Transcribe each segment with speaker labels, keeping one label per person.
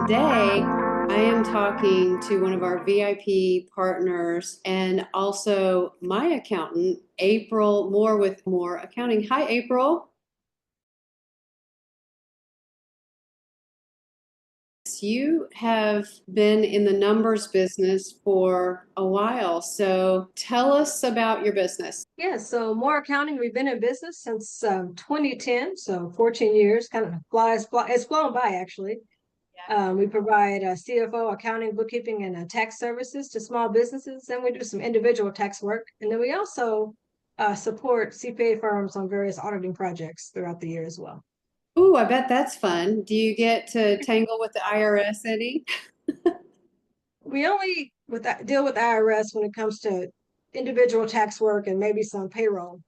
Speaker 1: Today, I am talking to one of our VIP partners and also my accountant, April Moore with Moore Accounting. Hi, April. You have been in the numbers business for a while, so tell us about your business.
Speaker 2: Yeah, so More Accounting, we've been in business since 2010, so 14 years, kind of it's flown by actually. We provide CFO, accounting, bookkeeping, and tax services to small businesses, and we do some individual tax work. And then we also support CPA firms on various auditing projects throughout the year as well.
Speaker 1: Oh, I bet that's fun. Do you get to tangle with the IRS any?
Speaker 2: We only deal with IRS when it comes to individual tax work and maybe some payroll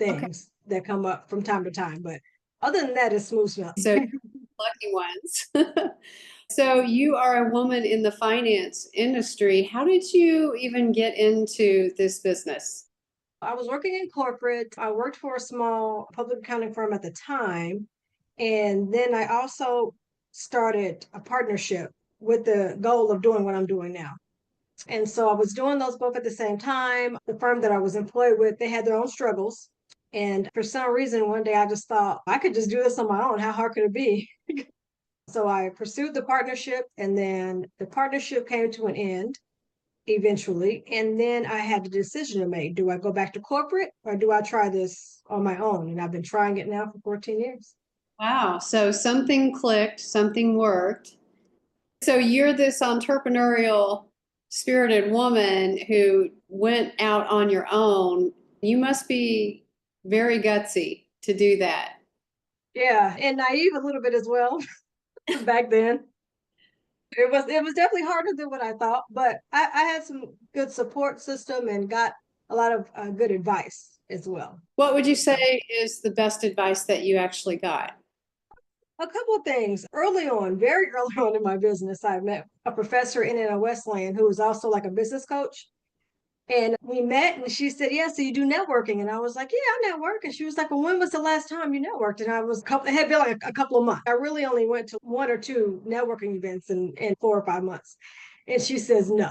Speaker 1: Okay,
Speaker 2: things that come up from time to time. But other than that, it's smooth
Speaker 1: so
Speaker 2: sailing.
Speaker 1: lucky ones. So you are a woman in the finance industry. How did you even get into this business?
Speaker 2: I was working in corporate. I worked for a small public accounting firm at the time. And then I also started a partnership with the goal of doing what I'm doing now. And so I was doing those both at the same time. The firm that I was employed with, they had their own struggles. And for some reason, one day I just thought I could just do this on my own. How hard could it be? So I pursued the partnership, and then the partnership came to an end eventually. And then I had the decision to make. Do I go back to corporate or do I try this on my own? And I've been trying it now for 14 years.
Speaker 1: Wow. So something clicked, something worked. So you're this entrepreneurial spirited woman who went out on your own. You must be very gutsy to do that.
Speaker 2: Yeah, and naive a little bit as well back then. It was definitely harder than what I thought, but I had some good support system and got a lot of good advice as well.
Speaker 1: What would you say is the best advice that you actually got?
Speaker 2: A couple of things early on, very early on in my business, I met a professor in Westland who was also like a business coach. And we met and she said, yeah, so you do networking. And I was like, yeah, I network. And she was like, well, when was the last time you networked? And I was, it had been like a couple of months. I really only went to one or two networking events in 4 or 5 months. And she says, no.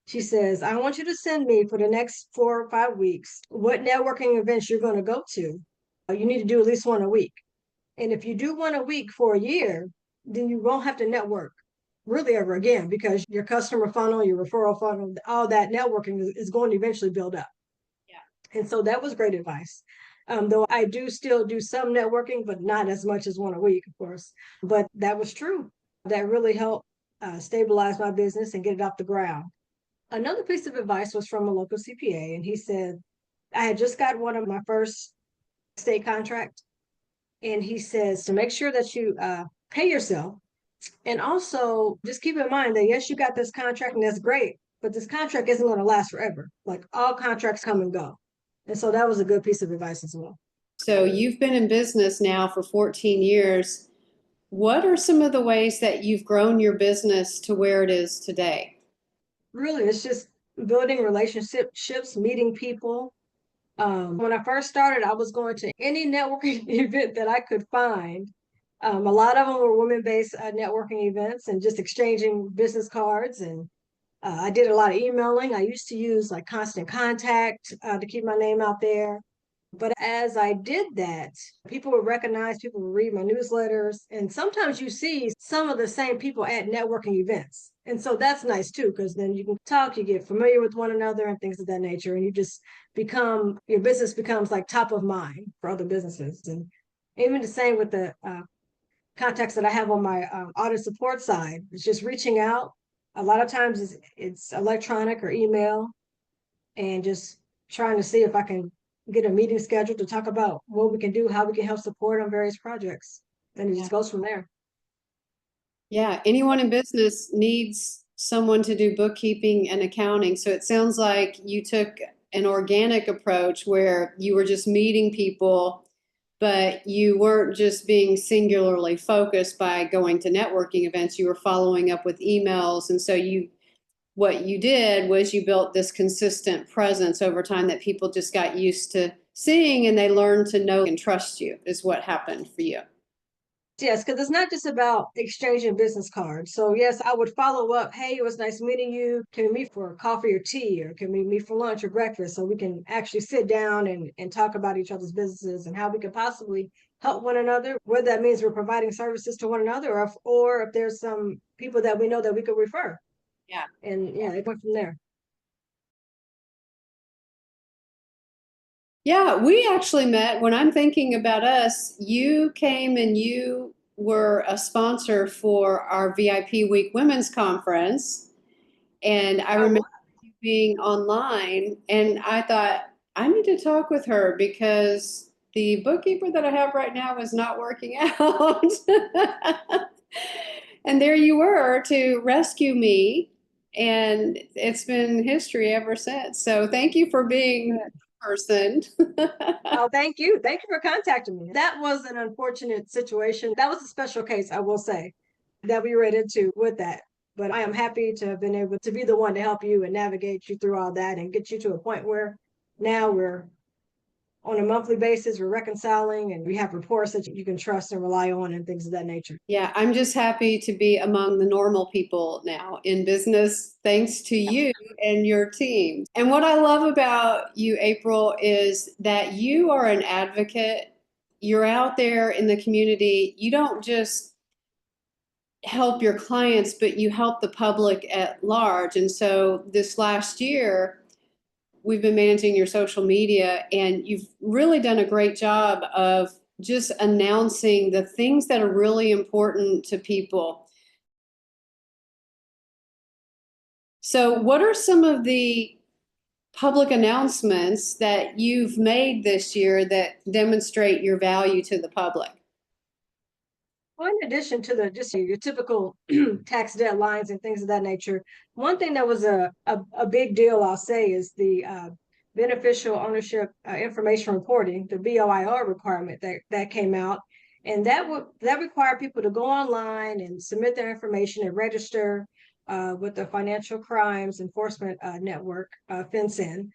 Speaker 2: She says, I want you to send me for the next 4 or 5 weeks what networking events you're going to go to. You need to do at least one a week. And if you do one a week for a year, then you won't have to network really ever again because your customer funnel, your referral funnel, all that networking is going to eventually build up.
Speaker 1: Yeah.
Speaker 2: And so that was great advice. Though I do still do some networking, but not as much as one a week, of course. But that was true. That really helped stabilize my business and get it off the ground. Another piece of advice was from a local CPA, and he said, I had just got one of my first state contract, and he says to make sure that you pay yourself, and also just keep in mind that yes, you got this contract, and that's great, but this contract isn't going to last forever. Like all contracts come and go, and so that was a good piece of advice as well.
Speaker 1: So you've been in business now for 14 years. What are some of the ways that you've grown your business to where it is today?
Speaker 2: Really, it's just building relationships, meeting people. When I first started, I was going to any networking event that I could find. A lot of them were women-based networking events and just exchanging business cards. And I did a lot of emailing. I used to use like Constant Contact to keep my name out there. But as I did that, people would recognize, people would read my newsletters, and sometimes you see some of the same people at networking events. And so that's nice too, because then you can talk, you get familiar with one another and things of that nature, and you just your business becomes like top of mind for other businesses. And even the same with the contacts that I have on my audit support side, it's just reaching out. A lot of times it's electronic or email, and just trying to see if I can get a meeting scheduled to talk about what we can do, how we can help support on various projects. And it
Speaker 1: Yeah.
Speaker 2: just goes from there.
Speaker 1: Yeah, anyone in business needs someone to do bookkeeping and accounting. So it sounds like you took an organic approach where you were just meeting people, but you weren't just being singularly focused by going to networking events. You were following up with emails. And so what you did was you built this consistent presence over time that people just got used to seeing and they learned to know and trust you is what happened for you.
Speaker 2: Yes, because it's not just about exchanging business cards. So yes, I would follow up. Hey, it was nice meeting you. Can we meet for coffee or tea, or can we meet for lunch or breakfast so we can actually sit down and talk about each other's businesses and how we could possibly help one another, whether that means we're providing services to one another, or if there's some people that we know that we could refer.
Speaker 1: Yeah.
Speaker 2: And yeah, it went from there.
Speaker 1: Yeah, we actually met when I'm thinking about us. You came and you were a sponsor for our VIP Week Women's Conference. And I
Speaker 2: Oh,
Speaker 1: remember you being online, and I thought, I need to talk with her because the bookkeeper that I have right now is not working out. And there you were to rescue me. And it's been history ever since. So thank you for being
Speaker 2: wow.
Speaker 1: a person.
Speaker 2: Oh, thank you. Thank you for contacting me. That was an unfortunate situation. That was a special case, I will say, that we ran into with that. But I am happy to have been able to be the one to help you and navigate you through all that and get you to a point where now we're on a monthly basis, we're reconciling and we have reports that you can trust and rely on and things of that nature.
Speaker 1: Yeah, I'm just happy to be among the normal people now in business, thanks to you and your team. And what I love about you, April, is that you are an advocate. You're out there in the community. You don't just help your clients, but you help the public at large. And so this last year, we've been managing your social media, and you've really done a great job of just announcing the things that are really important to people. So, what are some of the public announcements that you've made this year that demonstrate your value to the public?
Speaker 2: Well, in addition to the just your typical tax deadlines and things of that nature, one thing that was a big deal, I'll say, is the beneficial ownership information reporting, the BOIR requirement that came out, and that required people to go online and submit their information and register with the Financial Crimes Enforcement Network, FinCEN,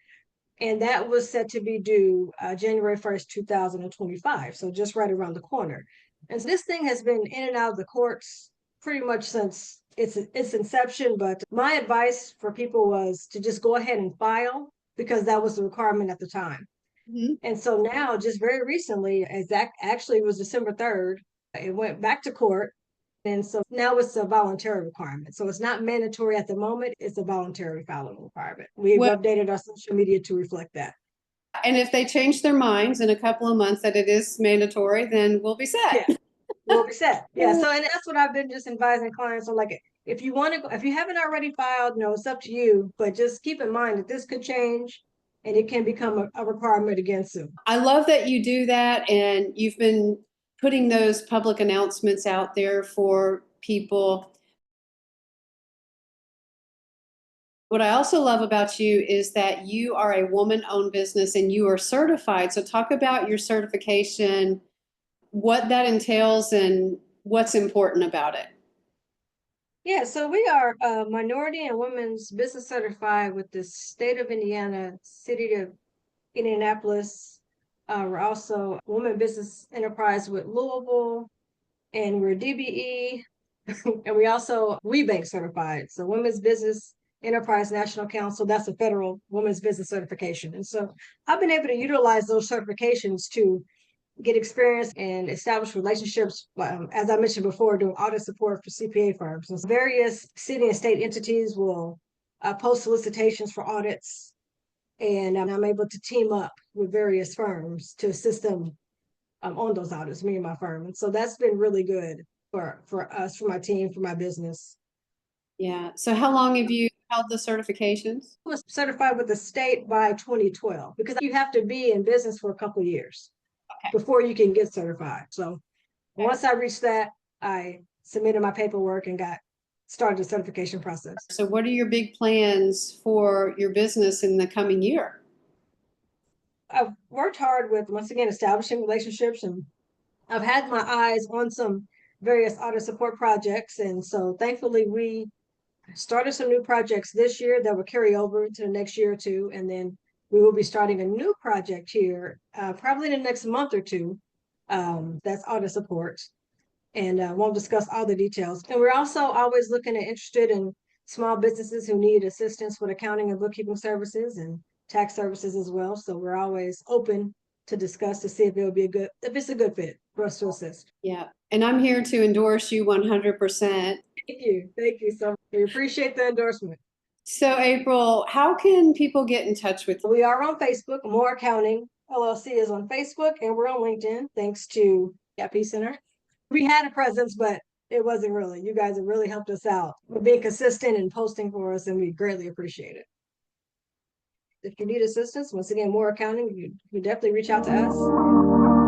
Speaker 2: and that was set to be due January 1st, 2025. So just right around the corner. And so this thing has been in and out of the courts pretty much since its inception. But my advice for people was to just go ahead and file because that was the requirement at the time.
Speaker 1: Mhm.
Speaker 2: And so now, just very recently, as that actually was December 3rd, it went back to court. And so now it's a voluntary requirement. So it's not mandatory at the moment, it's a voluntary filing requirement. We've
Speaker 1: Well,
Speaker 2: updated our social media to reflect that.
Speaker 1: and if they change their minds in a couple of months that it is mandatory, then we'll be
Speaker 2: Yeah,
Speaker 1: set.
Speaker 2: we'll be set. Yeah. So, and that's what I've been just advising clients on. Like, if you want to, if you haven't already filed, it's up to you. But just keep in mind that this could change, and it can become a requirement again soon.
Speaker 1: I love that you do that, and you've been putting those public announcements out there for people. What I also love about you is that you are a woman-owned business and you are certified. So talk about your certification, what that entails, and what's important about it.
Speaker 2: Yeah, so we are minority and women's business certified with the state of Indiana, city of Indianapolis. We're also women business enterprise with Louisville, and we're DBE, and we also WeBank certified. So Women's Business Enterprise National Council, that's a federal women's business certification. And so I've been able to utilize those certifications to get experience and establish relationships, as I mentioned before, doing audit support for CPA firms. And various city and state entities will post solicitations for audits, and I'm able to team up with various firms to assist them on those audits, me and my firm. And so that's been really good for us, for my team, for my business.
Speaker 1: Yeah. So how long have you held the certifications?
Speaker 2: I was certified with the state by 2012 because you have to be in business for a couple of years
Speaker 1: Okay.
Speaker 2: before you can get certified. So once I reached that, I submitted my paperwork and got started the certification process.
Speaker 1: So what are your big plans for your business in the coming year?
Speaker 2: I've worked hard with, once again, establishing relationships, and I've had my eyes on some various audit support projects. And so thankfully, we started some new projects this year that will carry over to the next year or two. And then we will be starting a new project here, probably in the next month or two. That's audit support. and won't discuss all the details. And we're also always interested in small businesses who need assistance with accounting and bookkeeping services and tax services as well. So we're always open to discuss to see if it's a good fit for us to assist.
Speaker 1: Yeah. And I'm here to endorse you 100%.
Speaker 2: Thank you. Thank you so much. We appreciate the endorsement.
Speaker 1: So April, how can people get in touch with you?
Speaker 2: We are on Facebook. More Accounting LLC is on Facebook, and we're on LinkedIn thanks to Peace Center. We had a presence, but it wasn't really. You guys have really helped us out with being consistent and posting for us, and we greatly appreciate it. If you need assistance, once again, More Accounting, you definitely reach out to us.